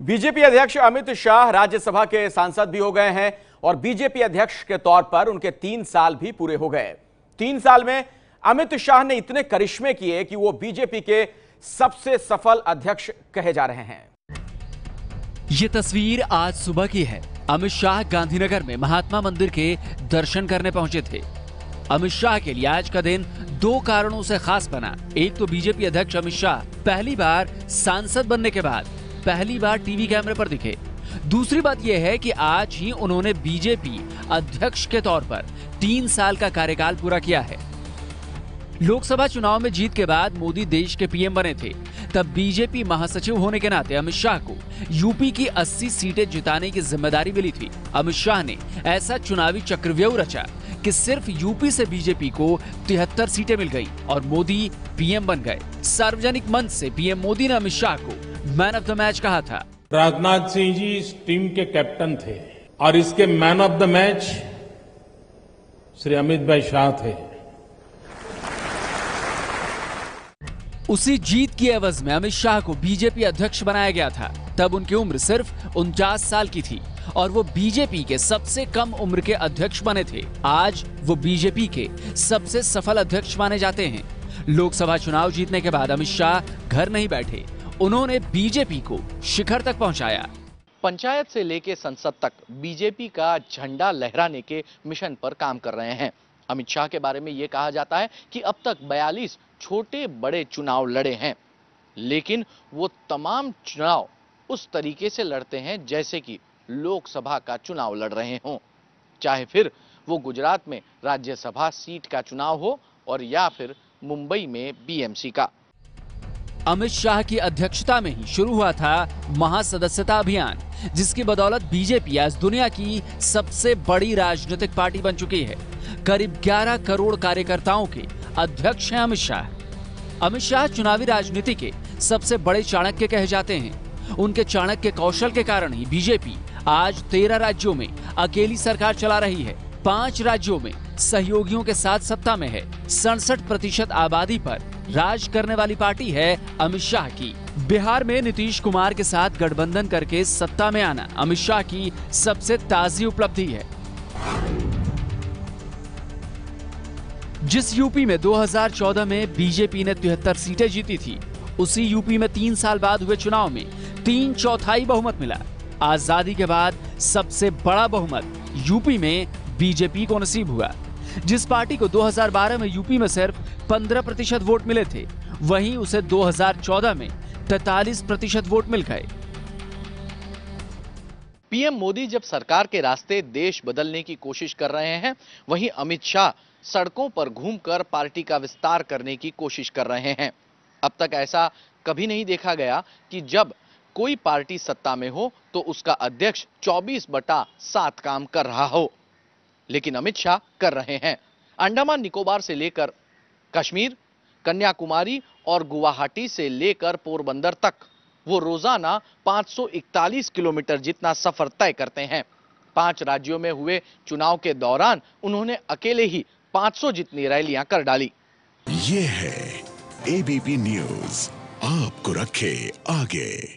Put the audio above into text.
BJP अध्यक्ष अमित शाह राज्यसभा के सांसद भी हो गए हैं और बीजेपी अध्यक्ष के तौर पर उनके 3 साल भी पूरे हो गए। 3 साल में अमित शाह ने इतने करिश्मे किए कि वो बीजेपी के सबसे सफल अध्यक्ष कहे जा रहे हैं। ये तस्वीर आज सुबह की है। अमित शाह गांधीनगर में महात्मा मंदिर के दर्शन करने पहुंचे थे। अमित शाह के लिए आज का दिन 2 कारणों से खास बना। एक तो बीजेपी अध्यक्ष अमित शाह पहली बार सांसद बनने के बाद पहली बार टीवी कैमरे पर दिखे। दूसरी बात यह है कि आज ही उन्होंने बीजेपी अध्यक्ष के तौर पर 3 साल का कार्यकाल पूरा किया है। लोकसभा चुनाव में जीत के बाद मोदी देश के पीएम बने थे। तब बीजेपी महासचिव होने के नाते अमित शाह को यूपी की 80 सीटें जिताने की जिम्मेदारी मिली थी। अमित शाह ने ऐसा चुनावी चक्रव्यूह रचा कि सिर्फ यूपी से बीजेपी को 73 सीटें मिल गई और मोदी पीएम बन गए। सार्वजनिक मंच से पीएम मोदी ने अमित शाह को मैन ऑफ द मैच कहा था। राजनाथ सिंह जी इस टीम के कैप्टन थे और इसके man of the match Shri Amit भाई शाह थे। उसी जीत की एवज में अमित शाह को बीजेपी अध्यक्ष बनाया गया था। तब उनकी उम्र सिर्फ 49 साल की थी और वो बीजेपी के सबसे कम उम्र के अध्यक्ष बने थे। आज वो बीजेपी के सबसे सफल अध्यक्ष माने जाते हैं। लोकसभा चुनाव जीतने के बाद अमित शाह घर नहीं बैठे, उन्होंने बीजेपी को शिखर तक पहुंचाया। पंचायत से लेकर संसद तक बीजेपी का झंडा लहराने के मिशन पर काम कर रहे हैं। अमित शाह के बारे में यह कहा जाता है कि अब तक 42 छोटे बड़े चुनाव लड़े हैं, लेकिन वो तमाम चुनाव उस तरीके से लड़ते हैं जैसे कि लोकसभा का चुनाव लड़ रहे हों, चाहे फिर वो गुजरात में राज्यसभा सीट का चुनाव हो और या फिर मुंबई में बीएमसी का। अमित शाह की अध्यक्षता में ही शुरू हुआ था महासदस्यता अभियान, जिसकी बदौलत बीजेपी आज दुनिया की सबसे बड़ी राजनीतिक पार्टी बन चुकी है। करीब 11 करोड़ कार्यकर्ताओं के अध्यक्ष हैं अमित शाह। अमित शाह चुनावी राजनीति के सबसे बड़े चाणक्य कहे जाते हैं। उनके चाणक्य कौशल के कारण ही बीजेपी आज 13 राज्यों में अकेली सरकार चला रही है। 5 राज्यों में सहयोगियों के साथ सत्ता में है। 67% आबादी पर राज करने वाली पार्टी है अमित शाह की। बिहार में नीतीश कुमार के साथ गठबंधन करके सत्ता में आना अमित शाह की सबसे ताजी उपलब्धि है। जिस यूपी में 2014 में बीजेपी ने 73 सीटें जीती थी, उसी यूपी में 3 साल बाद हुए चुनाव में 3/4 बहुमत मिला। आजादी के बाद सबसे बड़ा बहुमत यूपी में बीजेपी को नसीब हुआ। जिस पार्टी को 2012 में यूपी में सिर्फ 15% वोट मिले थे, वहीं उसे 2014 में 43% वोट मिल गए। पीएम मोदी जब सरकार के रास्ते देश बदलने की कोशिश कर रहे हैं, वहीं अमित शाह सड़कों पर घूमकर पार्टी का विस्तार करने की कोशिश कर रहे हैं। अब तक ऐसा कभी नहीं देखा गया कि जब कोई पार्टी सत्ता में हो तो उसका अध्यक्ष 24/7 काम कर रहा हो, लेकिन अमित शाह कर रहे हैं। अंडमान निकोबार से लेकर कश्मीर, कन्याकुमारी और गुवाहाटी से लेकर पोरबंदर तक वो रोजाना 541 किलोमीटर जितना सफर तय करते हैं। 5 राज्यों में हुए चुनाव के दौरान उन्होंने अकेले ही 500 जितनी रैलियां कर डाली। ये है एबीपी न्यूज़, आपको रखे आगे।